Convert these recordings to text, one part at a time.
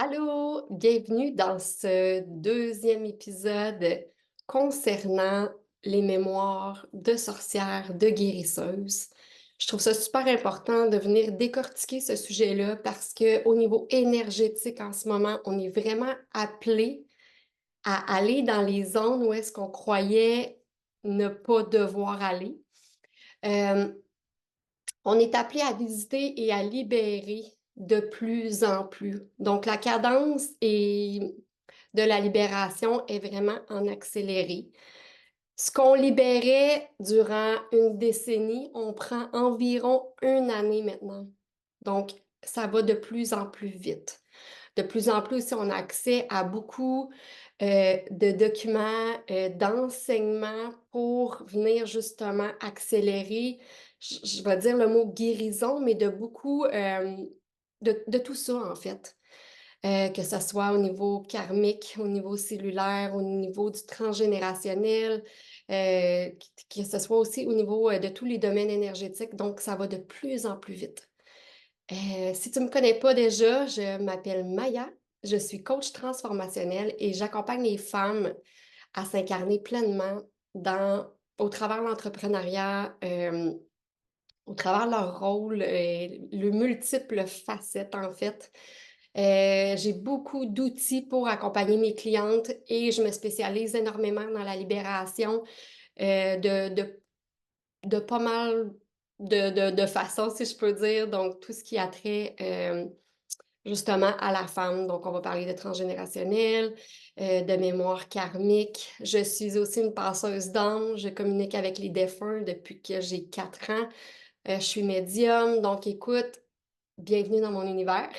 Allô, bienvenue dans ce deuxième épisode concernant les mémoires de sorcières, de guérisseuses. Je trouve ça super important de venir décortiquer ce sujet-là parce qu'au niveau énergétique en ce moment, on est vraiment appelé à aller dans les zones où est-ce qu'on croyait ne pas devoir aller. Euh, on est appelé à visiter et à libérer de plus en plus. Donc, la cadence de la libération est vraiment en accéléré. Ce qu'on libérait durant une décennie, on prend environ une année maintenant. Donc, ça va de plus en plus vite. De plus en plus aussi, on a accès à beaucoup de documents, d'enseignements pour venir justement accélérer, je vais dire le mot guérison, mais de beaucoup, de tout ça en fait. Que ce soit au niveau karmique, au niveau cellulaire, au niveau du transgénérationnel, que ce soit aussi au niveau de tous les domaines énergétiques. Donc, ça va de plus en plus vite. Si tu ne me connais pas déjà, je m'appelle Maya, je suis coach transformationnel et j'accompagne les femmes à s'incarner pleinement au travers de l'entrepreneuriat, au travers de leur rôle, le multiples facettes en fait. J'ai beaucoup d'outils pour accompagner mes clientes et je me spécialise énormément dans la libération de pas mal de façons, si je peux dire. Donc, tout ce qui a trait justement à la femme. Donc, on va parler de transgénérationnel, de mémoire karmique. Je suis aussi une passeuse d'âme. Je communique avec les défunts depuis que j'ai 4 ans. Je suis médium. Donc, écoute, bienvenue dans mon univers.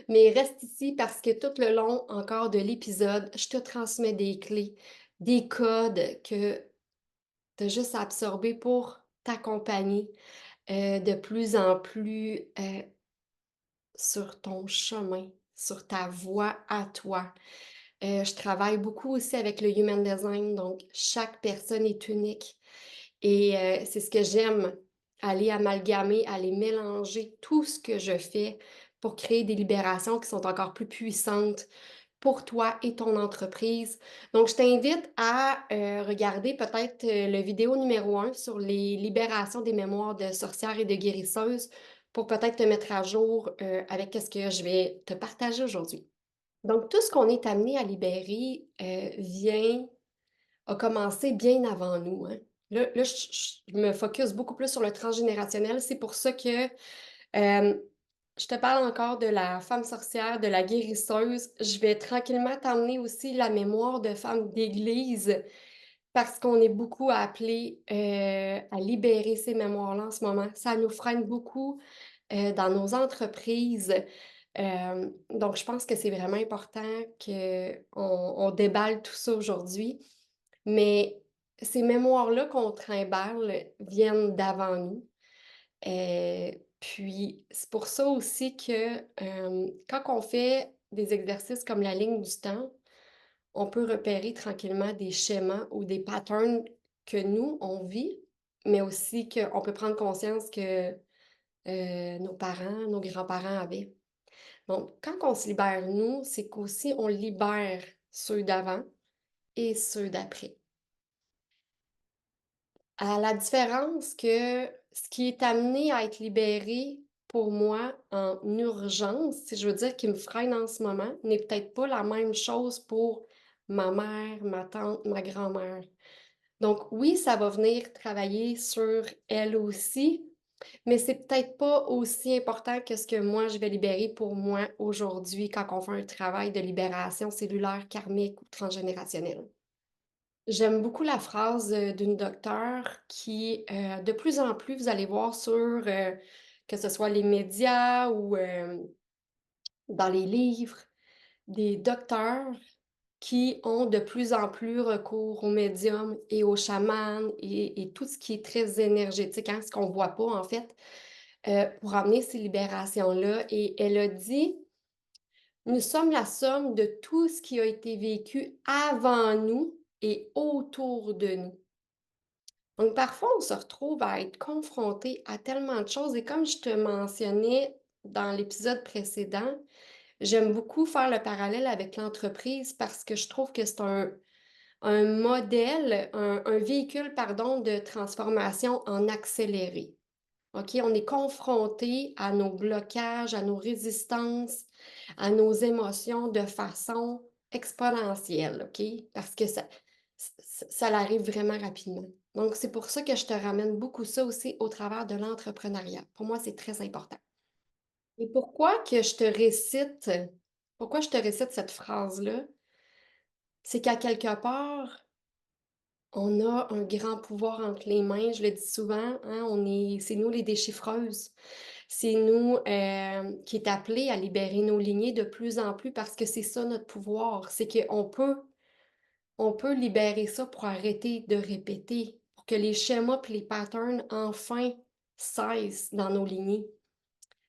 Mais reste ici parce que tout le long encore de l'épisode, je te transmets des clés, des codes que tu as juste à absorber pour t'accompagner de plus en plus sur ton chemin, sur ta voie à toi. Je travaille beaucoup aussi avec le Human Design, donc chaque personne est unique. Et c'est ce que j'aime, aller amalgamer, aller mélanger tout ce que je fais pour créer des libérations qui sont encore plus puissantes pour toi et ton entreprise. Donc, je t'invite à regarder peut-être le vidéo numéro 1 sur les libérations des mémoires de sorcières et de guérisseuses pour peut-être te mettre à jour avec ce que je vais te partager aujourd'hui. Donc, tout ce qu'on est amené à libérer a commencé bien avant nous, hein. Là, je me focus beaucoup plus sur le transgénérationnel. C'est pour ça que euh, je te parle encore de la femme sorcière, de la guérisseuse. Je vais tranquillement t'emmener aussi la mémoire de femmes d'église parce qu'on est beaucoup appelé à libérer ces mémoires-là en ce moment. Ça nous freine beaucoup dans nos entreprises. Donc, je pense que c'est vraiment important qu'on déballe tout ça aujourd'hui. Mais ces mémoires-là qu'on trimballe viennent d'avant nous. Puis, c'est pour ça aussi que quand on fait des exercices comme la ligne du temps, on peut repérer tranquillement des schémas ou des patterns que nous, on vit, mais aussi qu'on peut prendre conscience que nos parents, nos grands-parents avaient. Donc, quand on se libère, nous, c'est qu'aussi on libère ceux d'avant et ceux d'après. À la différence que ce qui est amené à être libéré pour moi en urgence, si je veux dire, qui me freine en ce moment, n'est peut-être pas la même chose pour ma mère, ma tante, ma grand-mère. Donc oui, ça va venir travailler sur elle aussi, mais c'est peut-être pas aussi important que ce que moi je vais libérer pour moi aujourd'hui quand on fait un travail de libération cellulaire, karmique ou transgénérationnelle. J'aime beaucoup la phrase d'une docteure qui, de plus en plus, vous allez voir sur, que ce soit les médias ou dans les livres, des docteurs qui ont de plus en plus recours aux médiums et aux chamans et tout ce qui est très énergétique, hein, ce qu'on ne voit pas en fait, pour amener ces libérations-là. Et elle a dit, nous sommes la somme de tout ce qui a été vécu avant nous et autour de nous. Donc, parfois, on se retrouve à être confronté à tellement de choses. Et comme je te mentionnais dans l'épisode précédent, J'aime beaucoup faire le parallèle avec l'entreprise parce que je trouve que c'est un modèle, un véhicule, pardon, de transformation en accéléré. OK? On est confronté à nos blocages, à nos résistances, à nos émotions de façon exponentielle, OK? Parce que ça arrive vraiment rapidement. Donc, c'est pour ça que je te ramène beaucoup ça aussi au travers de l'entrepreneuriat. Pour moi, c'est très important. Et pourquoi je te récite cette phrase-là? C'est qu'à quelque part, on a un grand pouvoir entre les mains, je le dis souvent, hein, c'est nous les déchiffreuses. C'est nous qui est appelé à libérer nos lignées de plus en plus parce que c'est ça notre pouvoir. C'est on peut libérer ça pour arrêter de répéter, pour que les schémas et les patterns enfin cessent dans nos lignées.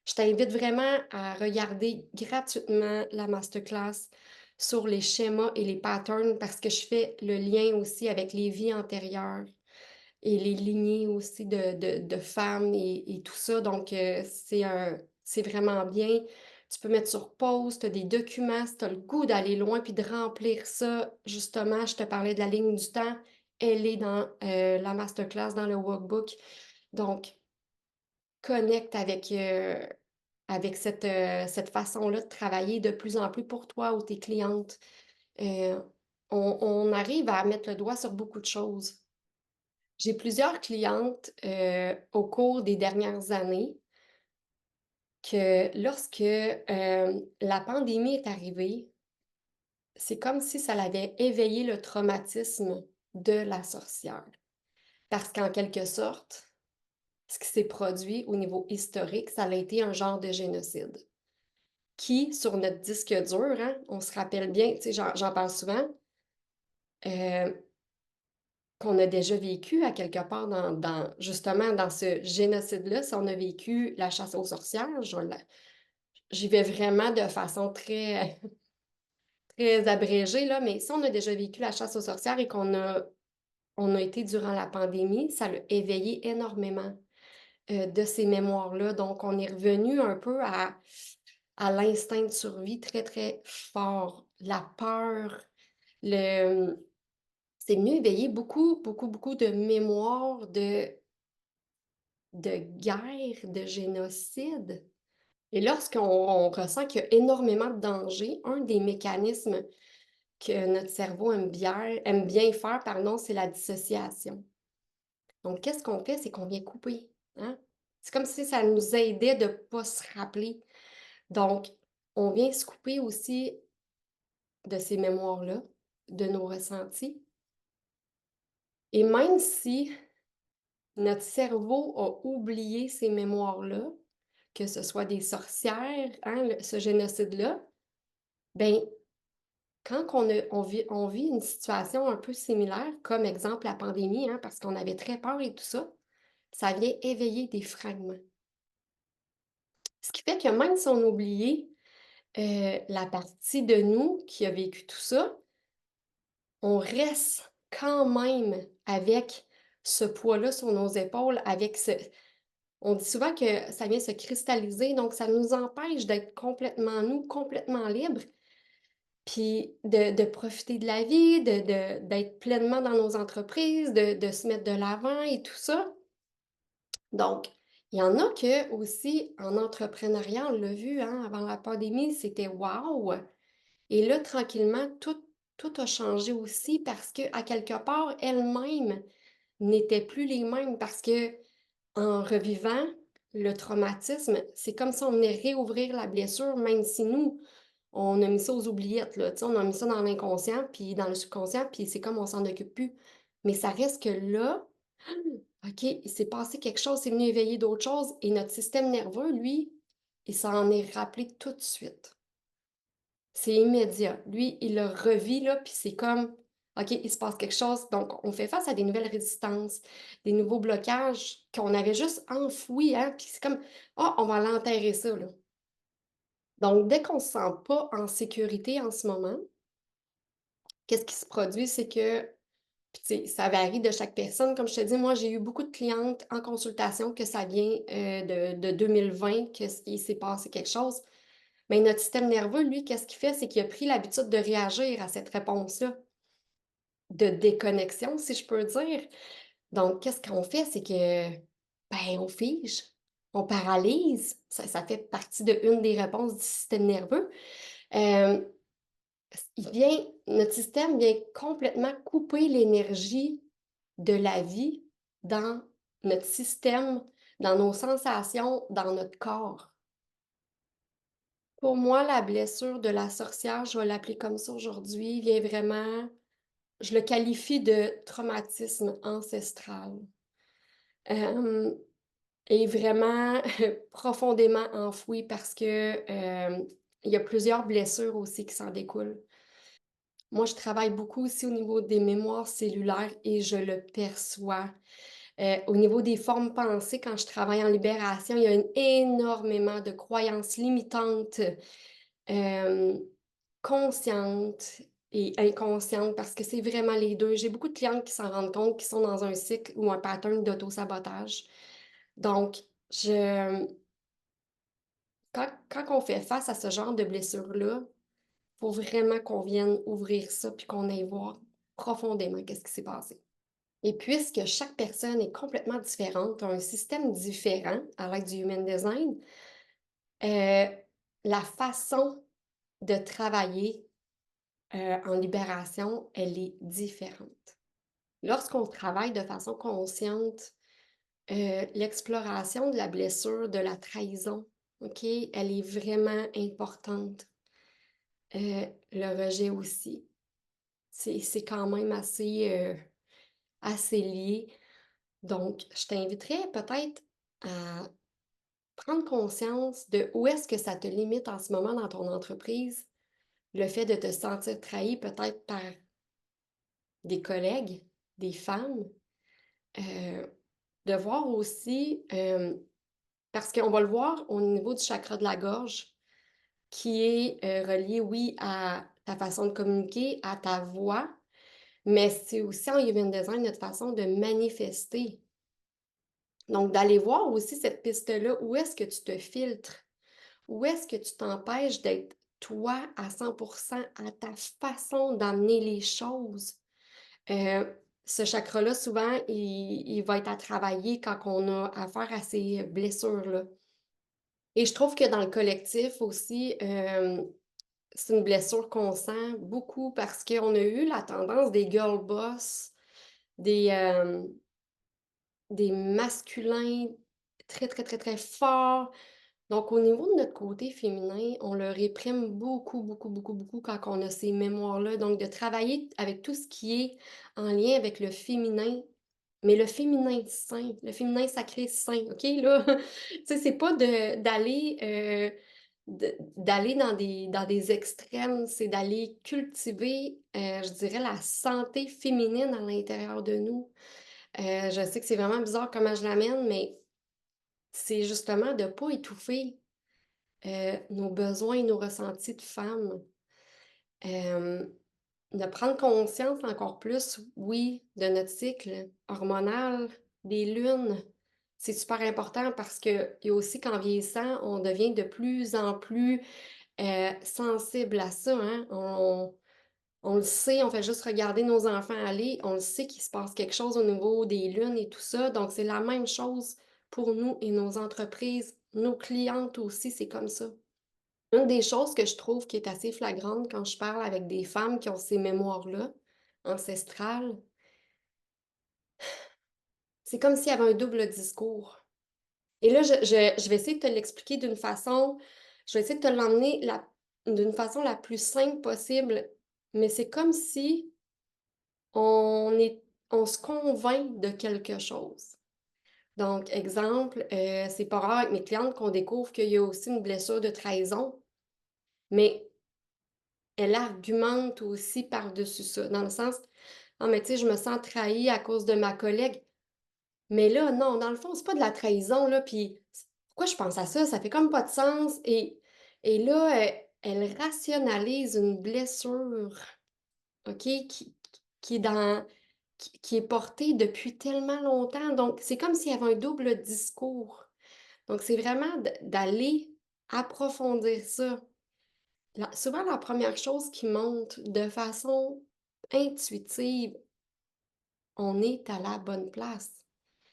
Je t'invite vraiment à regarder gratuitement la masterclass sur les schémas et les patterns parce que je fais le lien aussi avec les vies antérieures et les lignées aussi de femmes et tout ça. Donc, c'est vraiment bien. Tu peux mettre sur pause, tu as des documents, si tu as le goût d'aller loin puis de remplir ça. Justement, je te parlais de la ligne du temps. Elle est dans la masterclass, dans le workbook. Donc, connecte avec cette façon-là de travailler de plus en plus pour toi ou tes clientes. Euh, on arrive à mettre le doigt sur beaucoup de choses. J'ai plusieurs clientes au cours des dernières années que lorsque la pandémie est arrivée, c'est comme si ça avait éveillé le traumatisme de la sorcière. Parce qu'en quelque sorte, ce qui s'est produit au niveau historique, ça a été un genre de génocide. Qui, sur notre disque dur, hein, on se rappelle bien, tu sais, j'en parle souvent, euh, qu'on a déjà vécu à quelque part justement dans ce génocide-là. Si on a vécu la chasse aux sorcières, j'y vais vraiment de façon très, très abrégée, là, mais si on a déjà vécu la chasse aux sorcières et on a été durant la pandémie, ça a éveillé énormément de ces mémoires-là. Donc, on est revenu un peu à l'instinct de survie très, très fort. La peur, le... c'est venu éveiller beaucoup, beaucoup, beaucoup de mémoires de guerre, de génocide. Et lorsqu'on ressent qu'il y a énormément de danger, un des mécanismes que notre cerveau aime bien faire, pardon, c'est la dissociation. Donc, qu'est-ce qu'on fait? C'est qu'on vient couper. Hein? C'est comme si ça nous aidait de ne pas se rappeler. Donc, on vient se couper aussi de ces mémoires-là, de nos ressentis. Et même si notre cerveau a oublié ces mémoires-là, que ce soit des sorcières, hein, ce génocide-là, ben quand on vit une situation un peu similaire, comme exemple la pandémie, hein, parce qu'on avait très peur et tout ça, ça vient éveiller des fragments. Ce qui fait que même si on a oublié la partie de nous qui a vécu tout ça, on reste quand même avec ce poids-là sur nos épaules, avec ce... On dit souvent que ça vient se cristalliser, donc ça nous empêche d'être complètement nous, complètement libres, puis de profiter de la vie, d'être pleinement dans nos entreprises, de se mettre de l'avant et tout ça. Donc, il y en a que aussi en entrepreneuriat, on l'a vu hein, avant la pandémie, c'était wow! Et là, tranquillement, tout a changé aussi parce que, à quelque part, elles-mêmes n'étaient plus les mêmes parce que en revivant le traumatisme, c'est comme si on venait réouvrir la blessure, même si nous, on a mis ça aux oubliettes, là, tu sais, on a mis ça dans l'inconscient, puis dans le subconscient, puis c'est comme on s'en occupe plus. Mais ça reste que là, OK, il s'est passé quelque chose, c'est venu éveiller d'autres choses, et notre système nerveux, lui, il s'en est rappelé tout de suite. C'est immédiat. Lui, il le revit, là, puis c'est comme, OK, il se passe quelque chose. Donc, on fait face à des nouvelles résistances, des nouveaux blocages qu'on avait juste enfouis, hein, puis c'est comme, oh, on va l'enterrer ça, là. Donc, dès qu'on ne se sent pas en sécurité en ce moment, qu'est-ce qui se produit? C'est que, puis, tu sais, ça varie de chaque personne. Comme je te dis, moi, j'ai eu beaucoup de clientes en consultation que ça vient de 2020, qu'il s'est passé quelque chose. Mais notre système nerveux, lui, qu'est-ce qu'il fait? C'est qu'il a pris l'habitude de réagir à cette réponse-là, de déconnexion, si je peux dire. Donc, qu'est-ce qu'on fait? C'est que, ben, on fige, on paralyse. Ça fait partie de une des réponses du système nerveux. Euh, notre système vient complètement couper l'énergie de la vie dans notre système, dans nos sensations, dans notre corps. Pour moi, la blessure de la sorcière, je vais l'appeler comme ça aujourd'hui, vient vraiment, je le qualifie de traumatisme ancestral. Euh, est vraiment profondément enfoui parce que il y a plusieurs blessures aussi qui s'en découlent. Moi, je travaille beaucoup aussi au niveau des mémoires cellulaires et je le perçois. Au niveau des formes pensées, quand je travaille en libération, il y a énormément de croyances limitantes, euh, conscientes et inconscientes, parce que c'est vraiment les deux. J'ai beaucoup de clientes qui s'en rendent compte qu'ils sont dans un cycle ou un pattern d'auto-sabotage. Donc, je, quand on fait face à ce genre de blessure-là, il faut vraiment qu'on vienne ouvrir ça puis qu'on aille voir profondément qu'est-ce qui s'est passé. Et puisque chaque personne est complètement différente, a un système différent à l'aide du Human Design, euh, la façon de travailler en libération, elle est différente. Lorsqu'on travaille de façon consciente, l'exploration de la blessure, de la trahison, OK, elle est vraiment importante. Le rejet aussi. C'est quand même assez lié. Donc, je t'inviterais peut-être à prendre conscience de où est-ce que ça te limite en ce moment dans ton entreprise, le fait de te sentir trahi peut-être par des collègues, des femmes, euh, de voir aussi, parce qu'on va le voir au niveau du chakra de la gorge, qui est relié, oui, à ta façon de communiquer, à ta voix, mais c'est aussi en Human Design notre façon de manifester. Donc, d'aller voir aussi cette piste-là, où est-ce que tu te filtres? Où est-ce que tu t'empêches d'être toi à 100% à ta façon d'amener les choses? Euh, Ce chakra-là, souvent, il va être à travailler quand on a affaire à ces blessures-là. Et je trouve que dans le collectif aussi, c'est une blessure qu'on sent beaucoup parce qu'on a eu la tendance des girl boss, des, euh, des masculins très, très, très, très forts. Donc, au niveau de notre côté féminin, on le réprime beaucoup, beaucoup, beaucoup, beaucoup quand on a ces mémoires-là. Donc, de travailler avec tout ce qui est en lien avec le féminin, mais le féminin sain, le féminin sacré sain, OK? Là, tu sais, c'est pas d'aller dans des extrêmes, c'est d'aller cultiver, je dirais, la santé féminine à l'intérieur de nous. Je sais que c'est vraiment bizarre comment je l'amène, mais c'est justement de ne pas étouffer nos besoins et nos ressentis de femmes. Euh, de prendre conscience encore plus, oui, de notre cycle hormonal, des lunes. C'est super important parce que et aussi qu'en vieillissant, on devient de plus en plus sensible à ça, hein. On le sait, on fait juste regarder nos enfants aller, on le sait qu'il se passe quelque chose au niveau des lunes et tout ça. Donc, c'est la même chose pour nous et nos entreprises, nos clientes aussi, c'est comme ça. Une des choses que je trouve qui est assez flagrante quand je parle avec des femmes qui ont ces mémoires-là, ancestrales, c'est comme s'il y avait un double discours. Et là, je vais essayer de te l'expliquer d'une façon, je vais essayer de te l'emmener d'une façon la plus simple possible, mais c'est comme si on est, on se convainc de quelque chose. Donc, exemple, c'est pas rare avec mes clientes qu'on découvre qu'il y a aussi une blessure de trahison, mais elle argumente aussi par-dessus ça, dans le sens, ah, mais tu sais, je me sens trahie à cause de ma collègue. Mais là, non, dans le fond, c'est pas de la trahison, là, puis pourquoi je pense à ça? Ça fait comme pas de sens. Et là, elle rationalise une blessure, OK, qui est qui est portée depuis tellement longtemps. Donc, c'est comme s'il y avait un double discours. Donc, c'est vraiment d'aller approfondir ça. Souvent, la première chose qui monte de façon intuitive, on est à la bonne place.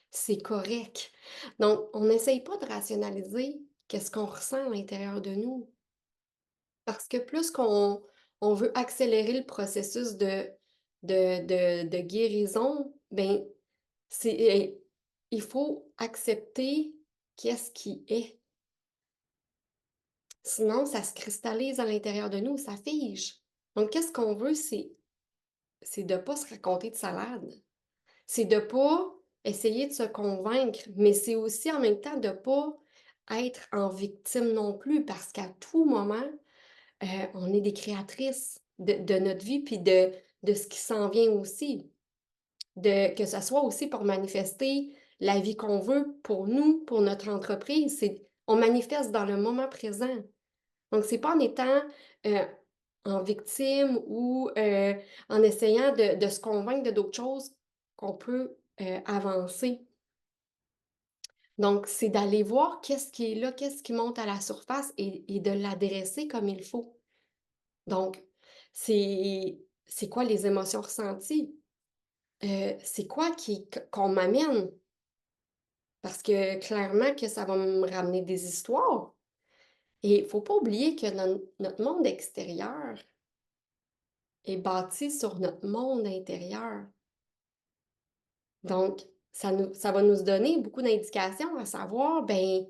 C'est correct. Donc, on n'essaye pas de rationaliser qu'est-ce qu'on ressent à l'intérieur de nous. Parce que plus qu'on veut accélérer le processus de guérison, ben, il faut accepter qu'est-ce qui est. Sinon, ça se cristallise à l'intérieur de nous, ça fige. Donc, qu'est-ce qu'on veut, c'est de ne pas se raconter de salade. C'est de ne pas essayer de se convaincre, mais c'est aussi en même temps de ne pas être en victime non plus, parce qu'à tout moment, on est des créatrices de notre vie, puis de ce qui s'en vient aussi. Que ce soit aussi pour manifester la vie qu'on veut pour nous, pour notre entreprise. On manifeste dans le moment présent. Donc, c'est pas en étant euh, en victime ou en essayant de se convaincre de d'autres choses qu'on peut avancer. Donc, c'est d'aller voir qu'est-ce qui est là, qu'est-ce qui monte à la surface et de l'adresser comme il faut. Donc, c'est quoi les émotions ressenties? C'est quoi qu'on m'amène? Parce que clairement que ça va me ramener des histoires. Et il ne faut pas oublier que notre monde extérieur est bâti sur notre monde intérieur. Donc, ça va nous donner beaucoup d'indications à savoir, ben,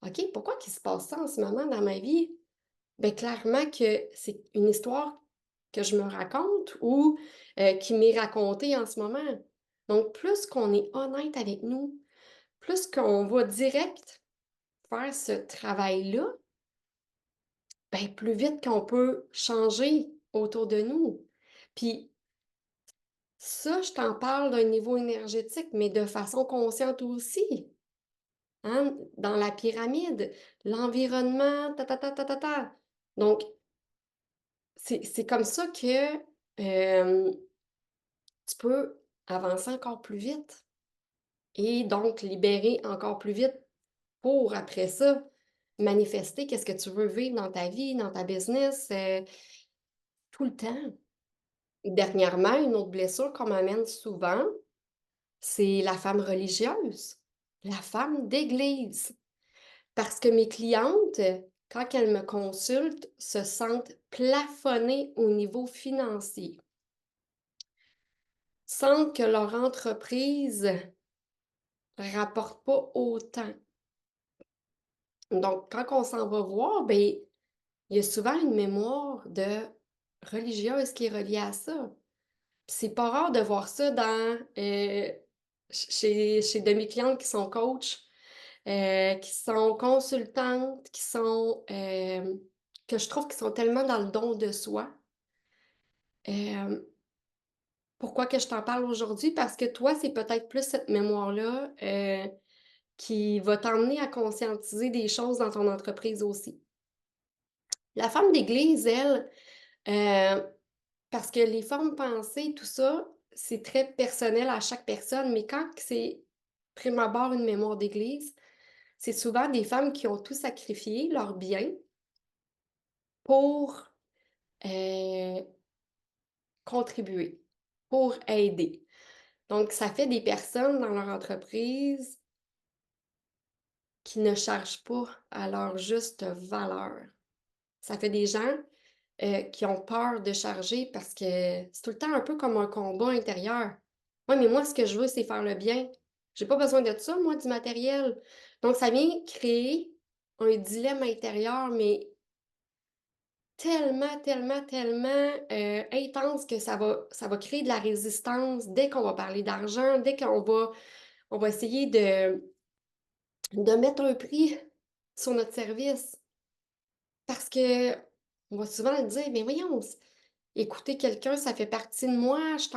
OK, pourquoi qu'il se passe ça en ce moment dans ma vie? Ben, clairement que c'est une histoire que je me raconte ou qui m'est racontée en ce moment. Donc, plus qu'on est honnête avec nous, plus qu'on va direct faire ce travail-là, ben, plus vite qu'on peut changer autour de nous. Puis, ça, je t'en parle d'un niveau énergétique, mais de façon consciente aussi. Hein? Dans la pyramide, l'environnement, ta, ta, ta, ta, ta, ta. Donc, c'est comme ça que tu peux avancer encore plus vite et donc libérer encore plus vite pour, après ça, manifester qu'est-ce que tu veux vivre dans ta vie, dans ta business, tout le temps. Dernièrement, une autre blessure qu'on m'amène souvent, c'est la femme religieuse, la femme d'église. Parce que mes clientes, quand elles me consultent, se sentent plafonnées au niveau financier, sentent que leur entreprise rapporte pas autant. Donc, quand on s'en va voir, ben, il y a souvent une mémoire de religieuse qui est reliée à ça. Puis c'est pas rare de voir ça chez de mes clientes qui sont coachs, qui sont consultantes, que je trouve qui sont tellement dans le don de soi. Euh, Pourquoi que je t'en parle aujourd'hui? Parce que toi, c'est peut-être plus cette mémoire-là qui va t'emmener à conscientiser des choses dans ton entreprise aussi. La femme d'église, elle, euh, parce que les formes pensées, tout ça, c'est très personnel à chaque personne, mais quand c'est prime abord une mémoire d'église, c'est souvent des femmes qui ont tout sacrifié, leur bien, pour euh, contribuer, pour aider. Donc, ça fait des personnes dans leur entreprise qui ne chargent pas à leur juste valeur. Ça fait des gens qui ont peur de charger parce que c'est tout le temps un peu comme un combat intérieur. Oui, mais moi, ce que je veux, c'est faire le bien. J'ai pas besoin de ça, moi, du matériel. Donc, ça vient créer un dilemme intérieur, mais tellement, tellement, tellement intense que ça va créer de la résistance dès qu'on va parler d'argent, dès on va essayer de mettre un prix sur notre service. Parce que on va souvent dire, mais voyons, écouter quelqu'un, ça fait partie de moi, je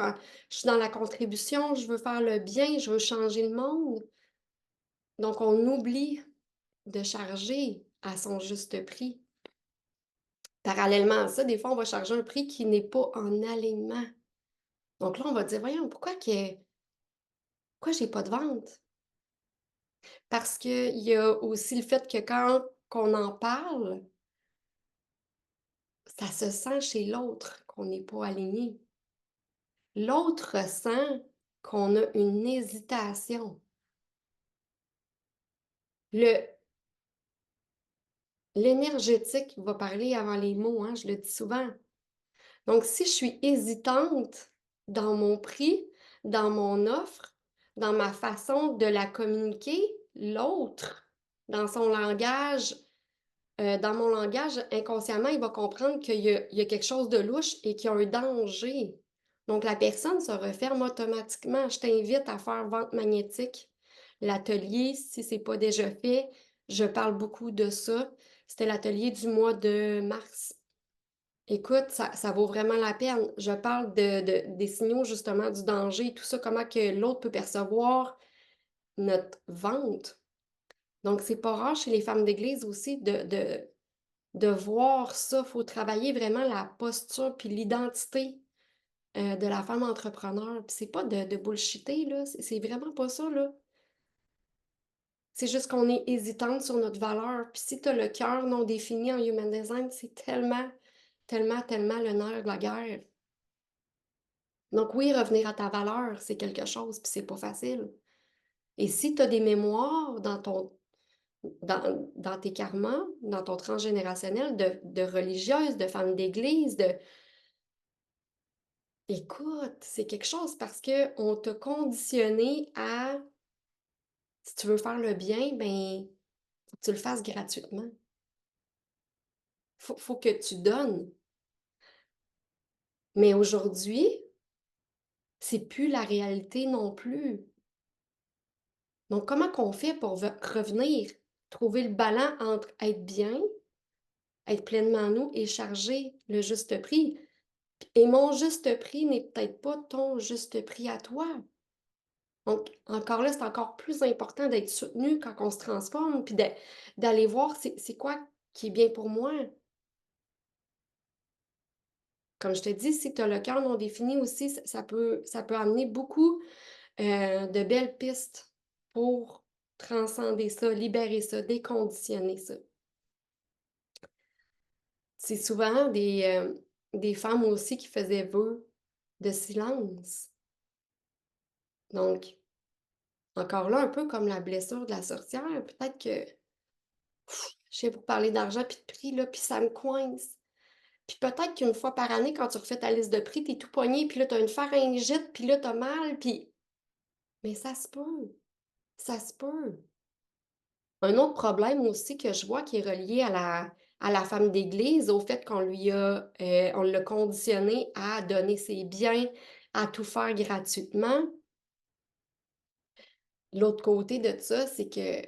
suis dans la contribution, je veux faire le bien, je veux changer le monde. Donc, on oublie de charger à son juste prix. Parallèlement à ça, des fois, on va charger un prix qui n'est pas en alignement. Donc là, on va dire, voyons, pourquoi j'ai pas de vente? Parce qu'il y a aussi le fait que quand on en parle, ça se sent chez l'autre qu'on n'est pas aligné. L'autre ressent qu'on a une hésitation. L'énergétique va parler avant les mots, hein, je le dis souvent. Donc, si je suis hésitante dans mon prix, dans mon offre, dans ma façon de la communiquer, l'autre, dans son langage, dans mon langage, inconsciemment, il va comprendre il y a quelque chose de louche et qu'il y a un danger. Donc, la personne se referme automatiquement. Je t'invite à faire vente magnétique. L'atelier, si ce n'est pas déjà fait, je parle beaucoup de ça. C'était l'atelier du mois de mars. Écoute, ça vaut vraiment la peine. Je parle des signaux justement du danger, tout ça, comment que l'autre peut percevoir notre vente. Donc, c'est pas rare chez les femmes d'église aussi de voir ça. Il faut travailler vraiment la posture puis l'identité de la femme entrepreneur. Puis c'est pas de bullshitter, là. C'est vraiment pas ça, là. C'est juste qu'on est hésitante sur notre valeur. Puis si tu as le cœur non défini en human design, c'est tellement, tellement, tellement le nerf de la guerre. Donc oui, revenir à ta valeur, c'est quelque chose, puis c'est pas facile. Et si tu as des mémoires dans tes karmas, dans ton transgénérationnel de religieuse, de femme d'église, écoute, c'est quelque chose parce qu'on t'a conditionné à, si tu veux faire le bien, ben, faut que tu le fasses gratuitement. Faut que tu donnes. Mais aujourd'hui, c'est plus la réalité non plus. Donc, comment qu'on fait pour revenir, trouver le balance entre être bien, être pleinement nous et charger le juste prix? Et mon juste prix n'est peut-être pas ton juste prix à toi. Donc, encore là, c'est encore plus important d'être soutenu quand on se transforme, puis d'aller voir c'est quoi qui est bien pour moi. Comme je te dis, si tu as le cœur non défini aussi, ça peut amener beaucoup de belles pistes pour transcender ça, libérer ça, déconditionner ça. C'est souvent des femmes aussi qui faisaient vœu de silence. Donc, encore là, un peu comme la blessure de la sorcière, peut-être que je sais pour parler d'argent puis de prix, là, puis ça me coince. Puis peut-être qu'une fois par année, quand tu refais ta liste de prix, t'es tout poigné, puis là, t'as une pharyngite, puis là, t'as mal, puis... Mais ça se peut. Ça se peut. Un autre problème aussi que je vois qui est relié à la femme d'église, au fait on l'a conditionné à donner ses biens, à tout faire gratuitement. L'autre côté de ça, c'est que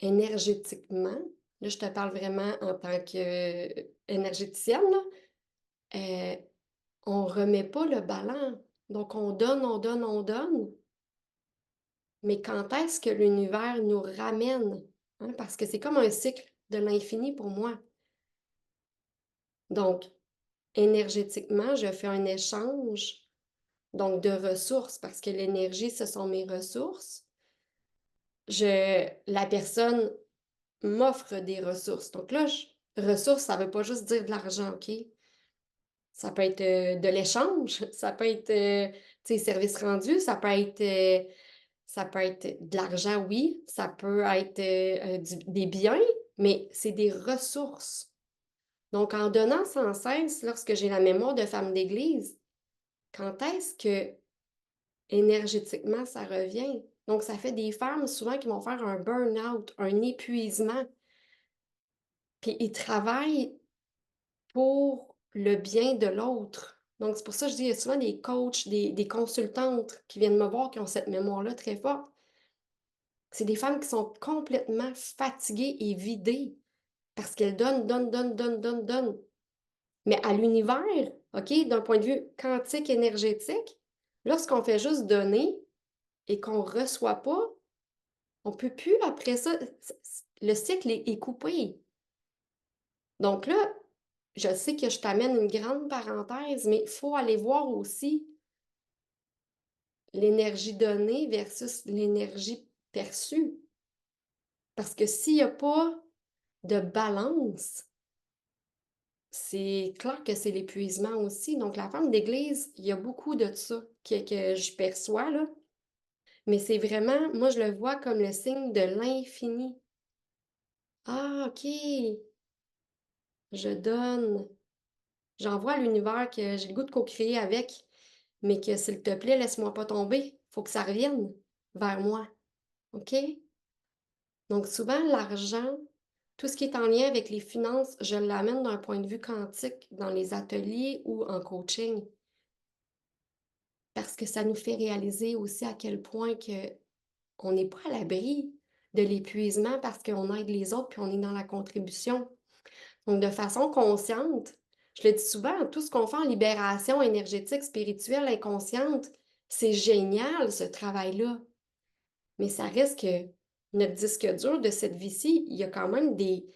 énergétiquement, là, je te parle vraiment en tant qu'énergéticienne, on ne remet pas le ballon. Donc, on donne, on donne, on donne. Mais quand est-ce que l'univers nous ramène? Hein? Parce que c'est comme un cycle de l'infini pour moi. Donc, énergétiquement, je fais un échange donc de ressources parce que l'énergie, ce sont mes ressources. La personne m'offre des ressources. Donc là, ressources, ça ne veut pas juste dire de l'argent, OK? Ça peut être de l'échange, ça peut être services rendus, ça peut être de l'argent, oui, ça peut être des biens, mais c'est des ressources. Donc, en donnant sans cesse, lorsque j'ai la mémoire de femme d'église, quand est-ce que énergétiquement ça revient? Donc, ça fait des femmes souvent qui vont faire un burn-out, un épuisement, puis ils travaillent pour le bien de l'autre. Donc, c'est pour ça que je dis, il y a souvent des coachs, des consultantes qui viennent me voir qui ont cette mémoire-là très forte. C'est des femmes qui sont complètement fatiguées et vidées parce qu'elles donnent, donnent, donnent, donnent, donnent, donnent. Mais à l'univers, OK, d'un point de vue quantique énergétique, lorsqu'on fait juste donner et qu'on ne reçoit pas, on ne peut plus après ça. Le cycle est coupé. Donc là, je sais que je t'amène une grande parenthèse, mais il faut aller voir aussi l'énergie donnée versus l'énergie perçue. Parce que s'il n'y a pas de balance, c'est clair que c'est l'épuisement aussi. Donc, la femme d'église, il y a beaucoup de ça que je perçois, là. Mais c'est vraiment, moi, je le vois comme le signe de l'infini. Ah, OK, je donne. J'envoie à l'univers que j'ai le goût de co-créer avec, mais que s'il te plaît, laisse-moi pas tomber. Faut que ça revienne vers moi. OK? Donc, souvent, l'argent, tout ce qui est en lien avec les finances, je l'amène d'un point de vue quantique dans les ateliers ou en coaching. Parce que ça nous fait réaliser aussi à quel point que on n'est pas à l'abri de l'épuisement parce qu'on aide les autres puis on est dans la contribution. Donc, de façon consciente, je le dis souvent, tout ce qu'on fait en libération énergétique, spirituelle, inconsciente, c'est génial ce travail-là. Mais ça reste que notre disque dur de cette vie-ci, il y a quand même des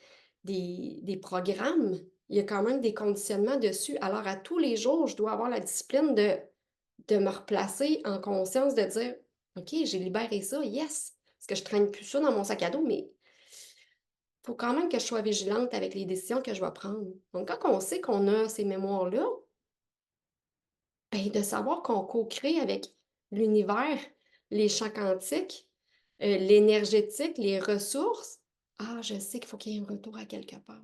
programmes, il y a quand même des conditionnements dessus. Alors, à tous les jours, je dois avoir la discipline de me replacer en conscience, de dire, OK, j'ai libéré ça, yes, parce que je traîne plus ça dans mon sac à dos, mais il faut quand même que je sois vigilante avec les décisions que je vais prendre. Donc, quand on sait qu'on a ces mémoires-là, ben, de savoir qu'on co-crée avec l'univers, les champs quantiques, l'énergétique, les ressources, ah, je sais qu'il faut qu'il y ait un retour à quelque part.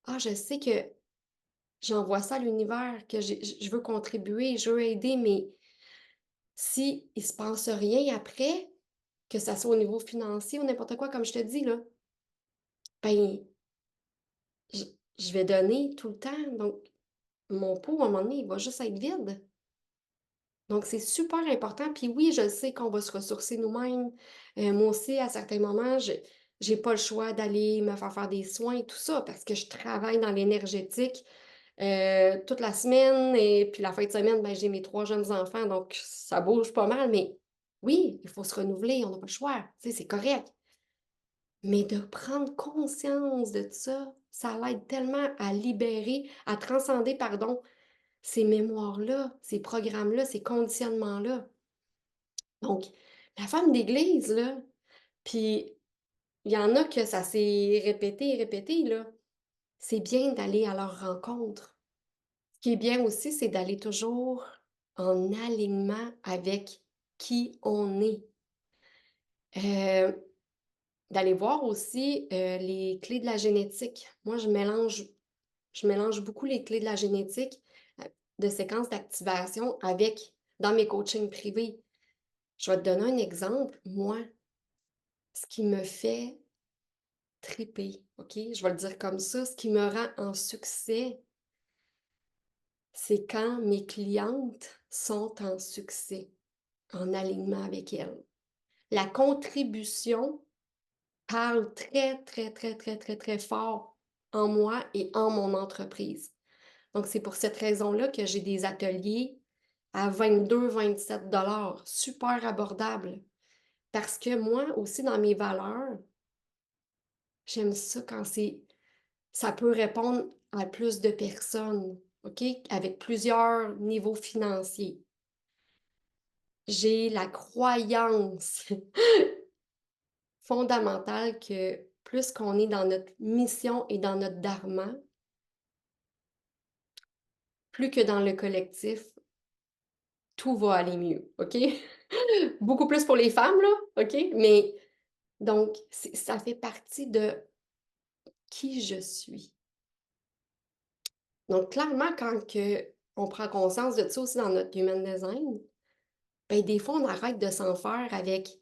Ah, je sais que j'envoie ça à l'univers, que je veux contribuer, je veux aider, mais si il se passe rien après, que ça soit au niveau financier ou n'importe quoi, comme je te dis, là, ben, je, je vais donner tout le temps. Donc, mon pot, à un moment donné, il va juste être vide. Donc, c'est super important. Puis oui, je sais qu'on va se ressourcer nous-mêmes. Moi aussi, à certains moments, je j'ai pas le choix d'aller me faire des soins et tout ça parce que je travaille dans l'énergétique toute la semaine et puis la fin de semaine, ben, j'ai mes 3 jeunes enfants, donc ça bouge pas mal. Mais oui, il faut se renouveler, on n'a pas le choix. Tu sais, c'est correct. Mais de prendre conscience de ça l'aide tellement à libérer, à transcender, pardon, ces mémoires-là, ces programmes-là, ces conditionnements-là. Donc, la femme d'église, là, puis il y en a que ça s'est répété et répété, là. C'est bien d'aller à leur rencontre. Ce qui est bien aussi, c'est d'aller toujours en alignement avec qui on est. Euh, D'aller voir aussi les clés de la génétique. Moi, je mélange beaucoup les clés de la génétique de séquences d'activation avec dans mes coachings privés. Je vais te donner un exemple. Moi, ce qui me fait triper, OK? Je vais le dire comme ça. Ce qui me rend en succès, c'est quand mes clientes sont en succès, en alignement avec elles. La contribution parle très, très, très, très, très, très fort en moi et en mon entreprise. Donc, c'est pour cette raison-là que j'ai des ateliers à 22, 27 $ super abordables. Parce que moi aussi, dans mes valeurs, j'aime ça quand ça peut répondre à plus de personnes, OK? Avec plusieurs niveaux financiers. J'ai la croyance fondamentale que plus qu'on est dans notre mission et dans notre dharma, plus que dans le collectif, tout va aller mieux, OK? Beaucoup plus pour les femmes, là, OK? Mais donc, ça fait partie de qui je suis. Donc, clairement, on prend conscience de ça aussi dans notre human design, ben, des fois, on arrête de s'en faire avec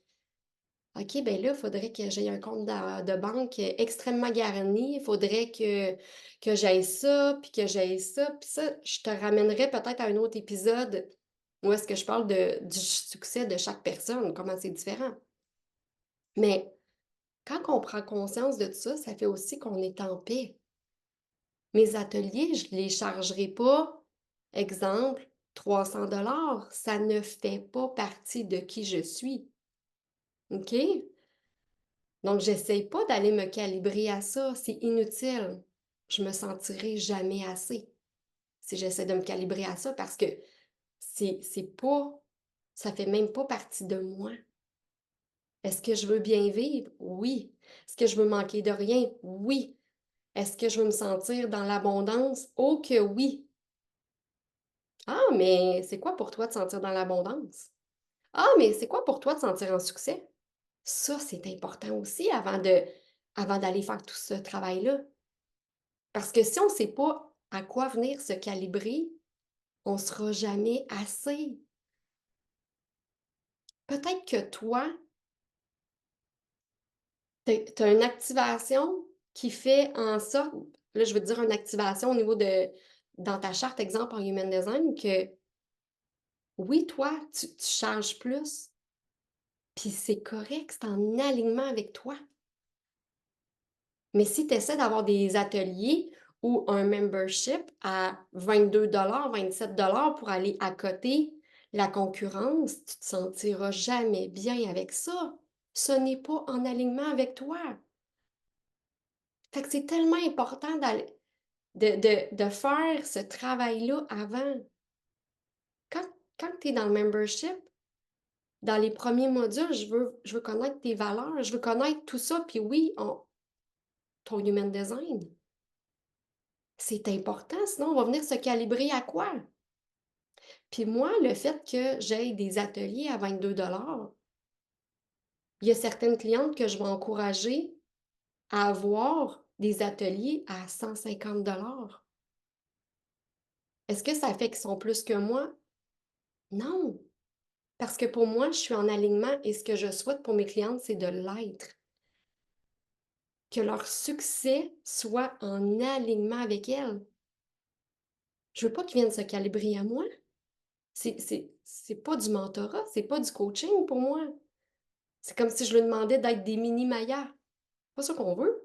OK, ben là, il faudrait que j'aie un compte de banque extrêmement garni. Il faudrait que j'aille ça, puis que j'aille ça. Puis ça, je te ramènerai peut-être à un autre épisode où est-ce que je parle du succès de chaque personne, comment c'est différent. Mais quand on prend conscience de ça, ça fait aussi qu'on est en paix. Mes ateliers, je ne les chargerai pas, exemple, 300 $. Ça ne fait pas partie de qui je suis. OK? Donc, j'essaye pas d'aller me calibrer à ça. C'est inutile. Je me sentirai jamais assez si j'essaie de me calibrer à ça parce que c'est pas, ça fait même pas partie de moi. Est-ce que je veux bien vivre? Oui. Est-ce que je veux manquer de rien? Oui. Est-ce que je veux me sentir dans l'abondance? Oh que oui! Ah, mais c'est quoi pour toi de sentir dans l'abondance? Ah, mais c'est quoi pour toi de sentir en succès? Ça, c'est important aussi avant d'aller faire tout ce travail-là. Parce que si on ne sait pas à quoi venir se calibrer, on ne sera jamais assez. Peut-être que toi, tu as une activation qui fait en sorte, là, je veux dire une activation au niveau dans ta charte, exemple en Human Design, que oui, toi, tu charges plus, puis c'est correct, c'est en alignement avec toi. Mais si tu essaies d'avoir des ateliers ou un membership à 22 $, 27 pour aller à côté la concurrence, tu te sentiras jamais bien avec ça. Ce n'est pas en alignement avec toi. Fait que c'est tellement important de faire ce travail-là avant. Quand, quand tu es dans le membership, dans les premiers modules, je veux connaître tes valeurs, je veux connaître tout ça. Puis oui, ton human design, c'est important, sinon on va venir se calibrer à quoi? Puis moi, le fait que j'aie des ateliers à 22 il y a certaines clientes que je vais encourager à avoir des ateliers à 150 Est-ce que ça fait qu'ils sont plus que moi? Non, parce que pour moi, je suis en alignement et ce que je souhaite pour mes clientes, c'est de l'être. Que leur succès soit en alignement avec elles. Je veux pas qu'ils viennent se calibrer à moi. C'est pas du mentorat, c'est pas du coaching pour moi. C'est comme si je lui demandais d'être des mini-Maya. C'est pas ça qu'on veut.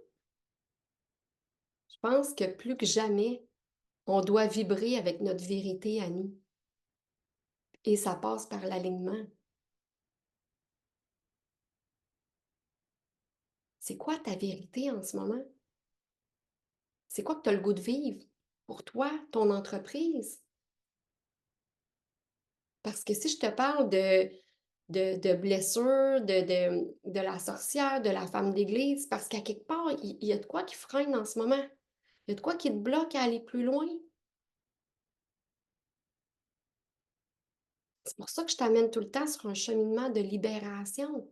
Je pense que plus que jamais, on doit vibrer avec notre vérité à nous. Et ça passe par l'alignement. C'est quoi ta vérité en ce moment? C'est quoi que tu as le goût de vivre pour toi, ton entreprise? Parce que si je te parle de blessures, de la sorcière, de la femme d'église, parce qu'à quelque part, il y a de quoi qui freine en ce moment. Il y a de quoi qui te bloque à aller plus loin. C'est pour ça que je t'amène tout le temps sur un cheminement de libération.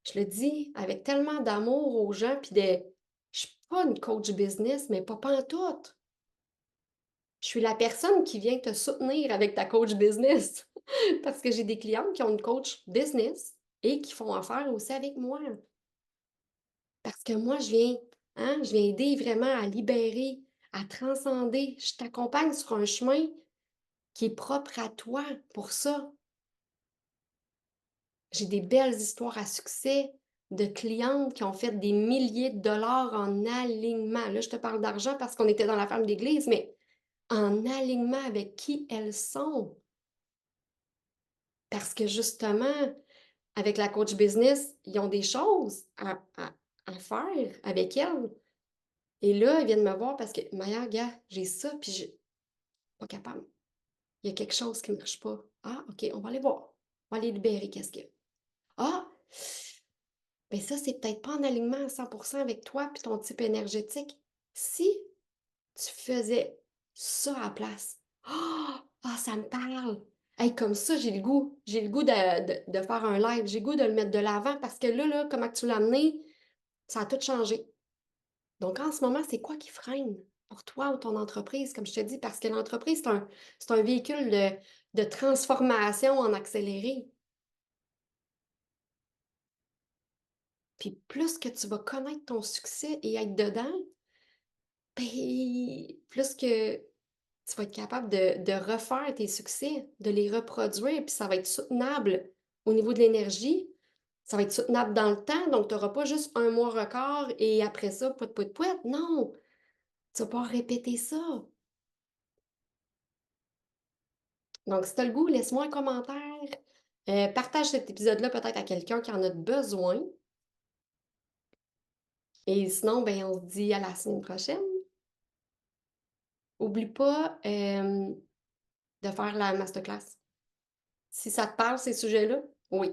Je le dis avec tellement d'amour aux gens, puis je suis pas une coach business, mais pas pantoute. Je suis la personne qui vient te soutenir avec ta coach business. Parce que j'ai des clientes qui ont une coach business et qui font affaire aussi avec moi. Parce que moi, je viens aider vraiment à libérer, à transcender. Je t'accompagne sur un chemin qui est propre à toi pour ça. J'ai des belles histoires à succès de clientes qui ont fait des milliers de dollars en alignement. Là, je te parle d'argent parce qu'on était dans la femme d'église, mais en alignement avec qui elles sont. Parce que justement, avec la coach business, ils ont des choses à faire avec elles. Et là, ils viennent me voir parce que, Maya, gars, j'ai ça, puis je suis pas capable. Il y a quelque chose qui ne marche pas. Ah, OK, on va aller voir. On va aller libérer qu'est-ce qu'il y a. Ah, ben ça, c'est peut-être pas en alignement à 100% avec toi puis ton type énergétique. Si tu faisais ça à la place, ça me parle. Hey, comme ça, j'ai le goût. J'ai le goût de faire un live. J'ai le goût de le mettre de l'avant parce que là, comment tu l'as amené, ça a tout changé. Donc, en ce moment, c'est quoi qui freine pour toi ou ton entreprise, comme je te dis, parce que l'entreprise, c'est un véhicule de transformation en accéléré. Puis plus que tu vas connaître ton succès et être dedans, ben, plus que tu vas être capable de refaire tes succès, de les reproduire, puis ça va être soutenable au niveau de l'énergie. Ça va être soutenable dans le temps, donc tu n'auras pas juste un mois record et après ça, pouet, pouet, pouet. Non, tu vas pas répéter ça. Donc, si tu as le goût, laisse-moi un commentaire. Partage cet épisode-là peut-être à quelqu'un qui en a besoin. Et sinon, ben, on se dit à la semaine prochaine. Oublie pas de faire la masterclass. Si ça te parle, ces sujets-là, oui.